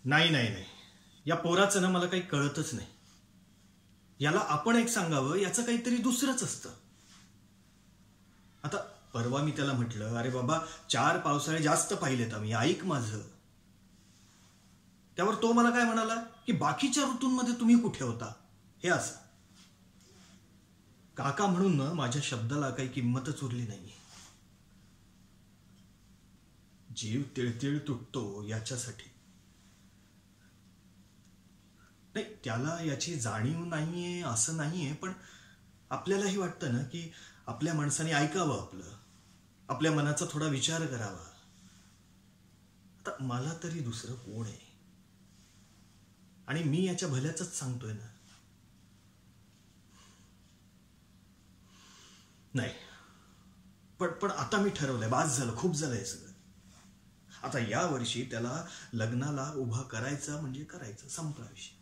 नाही नाही नाही, या पोराचं ना मला काही कळतच नाही. याला आपण एक सांगावं, याचं काहीतरी दुसरंच असतं. आता परवा मी त्याला म्हटलं, अरे बाबा 4 पावसाळे जास्त पाहिलेत आम्ही, ऐक माझं. त्यावर तो मला काय म्हणाला की बाकीच्या ऋतूंमध्ये तुम्ही कुठे होता, हे असं. काका म्हणून ना माझ्या शब्दाला काही किंमतच उरली नाहीये. जीव तिळतिळ तुटतो याच्यासाठी. नाही, त्याला याची जाणीव नाहीये असं नाहीये, पण आपल्यालाही वाटतं ना की आपल्या माणसाने ऐकावं, आपल्या मनाचा थोडा विचार करावा. आता मला तरी दुसरं कोण आहे, आणि मी याच्या भल्याच सांगतोय ना. नाही, पण आता मी ठरवलंय, बास झालं, खूप झालंय सगळं. आता या वर्षी त्याला लग्नाला उभा करायचा म्हणजे करायचं, संपला विषय.